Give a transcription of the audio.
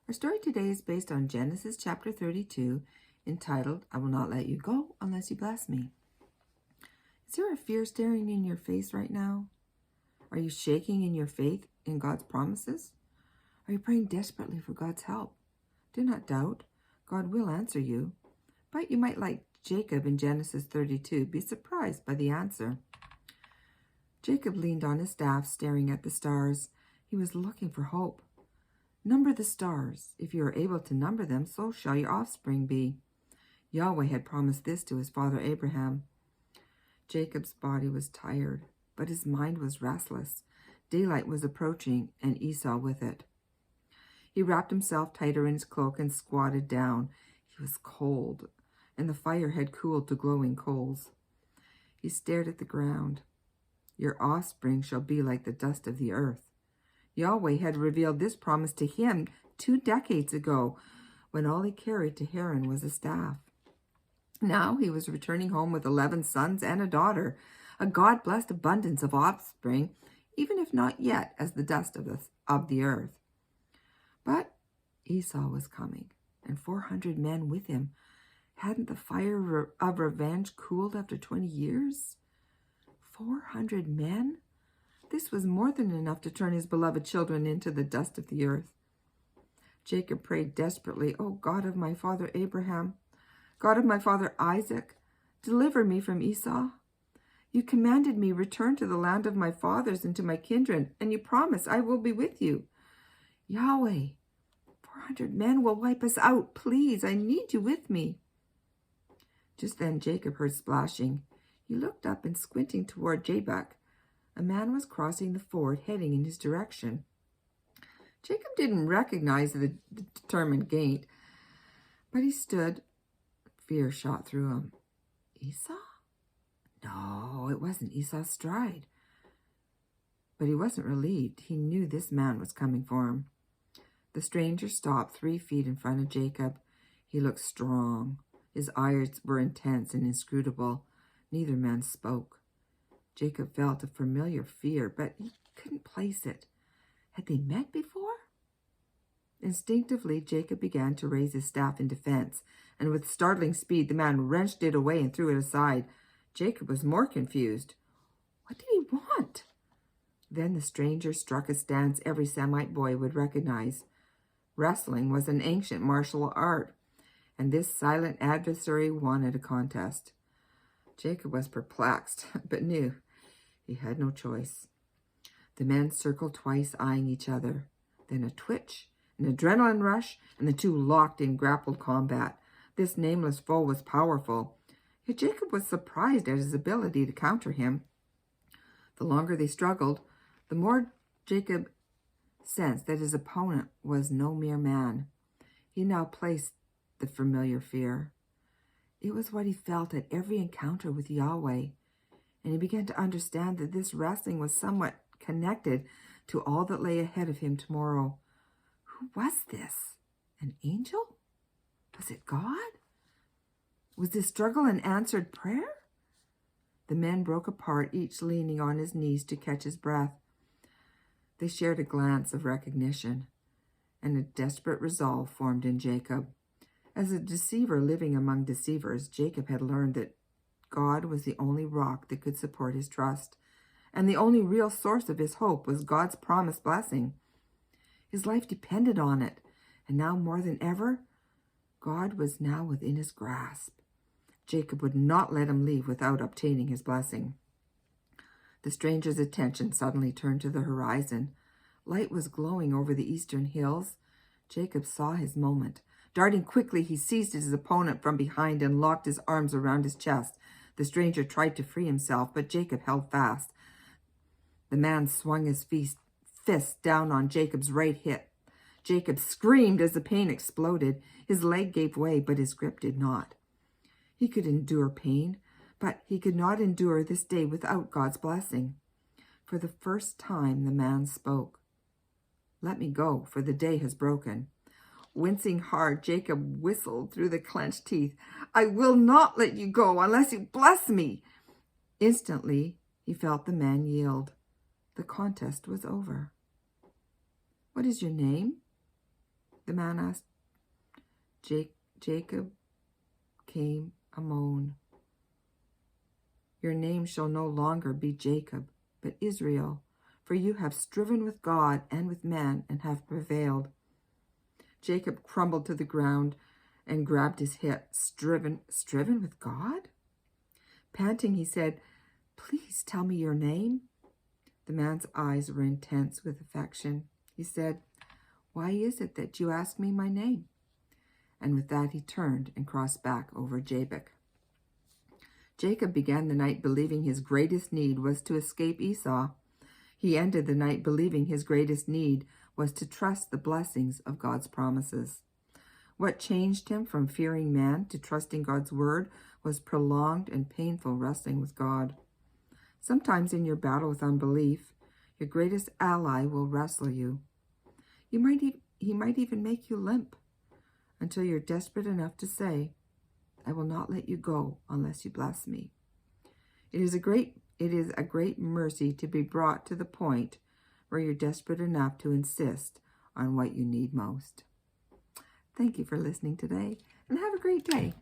Our story today is based on Genesis chapter 32, entitled, I Will Not Let You Go Unless You Bless Me. Is there a fear staring in your face right now? Are you shaking in your faith in God's promises? Are you praying desperately for God's help? Do not doubt. God will answer you. But you might, like Jacob in Genesis 32, be surprised by the answer. Jacob leaned on his staff, staring at the stars. He was looking for hope. Number the stars. If you are able to number them, so shall your offspring be. Yahweh had promised this to his father Abraham. Jacob's body was tired, but his mind was restless. Daylight was approaching, and Esau with it. He wrapped himself tighter in his cloak and squatted down. He was cold, and the fire had cooled to glowing coals. He stared at the ground. Your offspring shall be like the dust of the earth. Yahweh had revealed this promise to him 2 decades ago, when all he carried to Haran was a staff. Now he was returning home with 11 sons and a daughter, a God-blessed abundance of offspring, even if not yet as the dust of the earth. But Esau was coming, and 400 men with him. Hadn't the fire of revenge cooled after 20 years? 400 men? This was more than enough to turn his beloved children into the dust of the earth. Jacob prayed desperately, O God of my father Abraham, God of my father Isaac, deliver me from Esau. You commanded me, return to the land of my fathers and to my kindred, and you promise I will be with you. Yahweh, 400 men will wipe us out. Please, I need you with me. Just then Jacob heard splashing. He looked up and, squinting toward Jabbok, a man was crossing the ford, heading in his direction. Jacob didn't recognize the determined gait, but he stood. Fear shot through him. Esau? No, it wasn't Esau's stride. But he wasn't relieved. He knew this man was coming for him. The stranger stopped 3 feet in front of Jacob. He looked strong. His eyes were intense and inscrutable. Neither man spoke. Jacob felt a familiar fear, but he couldn't place it. Had they met before? Instinctively, Jacob began to raise his staff in defense, and with startling speed, the man wrenched it away and threw it aside. Jacob was more confused. What did he want? Then the stranger struck a stance every Semite boy would recognize. Wrestling was an ancient martial art, and this silent adversary wanted a contest. Jacob was perplexed, but knew he had no choice. The men circled twice, eyeing each other. Then a twitch, an adrenaline rush, and the two locked in grappled combat. This nameless foe was powerful, yet Jacob was surprised at his ability to counter him. The longer they struggled, the more Jacob sensed that his opponent was no mere man. He now placed the familiar fear. It was what he felt at every encounter with Yahweh, and he began to understand that this wrestling was somewhat connected to all that lay ahead of him tomorrow. Who was this? An angel? Was it God? Was this struggle an answered prayer? The men broke apart, each leaning on his knees to catch his breath. They shared a glance of recognition, and a desperate resolve formed in Jacob. As a deceiver living among deceivers, Jacob had learned that God was the only rock that could support his trust, and the only real source of his hope was God's promised blessing. His life depended on it, and now more than ever, God was now within his grasp. Jacob would not let him leave without obtaining his blessing. The stranger's attention suddenly turned to the horizon. Light was glowing over the eastern hills. Jacob saw his moment. Darting quickly, he seized his opponent from behind and locked his arms around his chest. The stranger tried to free himself, but Jacob held fast. The man swung his fist down on Jacob's right hip. Jacob screamed as the pain exploded. His leg gave way, but his grip did not. He could endure pain, but he could not endure this day without God's blessing. For the first time, the man spoke. Let me go, for the day has broken. Wincing hard, Jacob whistled through the clenched teeth. I will not let you go unless you bless me. Instantly, he felt the man yield. The contest was over. What is your name? the man asked. Jacob came a moan. Your name shall no longer be Jacob, but Israel, for you have striven with God and with man and have prevailed. Jacob crumbled to the ground and grabbed his hip. Striven with God? Panting, he said, please tell me your name. The man's eyes were intense with affection. He said, why is it that you ask me my name? And with that he turned and crossed back over Jabbok. Jacob began the night believing his greatest need was to escape Esau. He ended the night believing his greatest need was to trust the blessings of God's promises. What changed him from fearing man to trusting God's word was prolonged and painful wrestling with God. Sometimes in your battle with unbelief, your greatest ally will wrestle you. He might even make you limp until you're desperate enough to say, I will not let you go unless you bless me. It is a great mercy to be brought to the point where you're desperate enough to insist on what you need most. Thank you for listening today, and have a great day.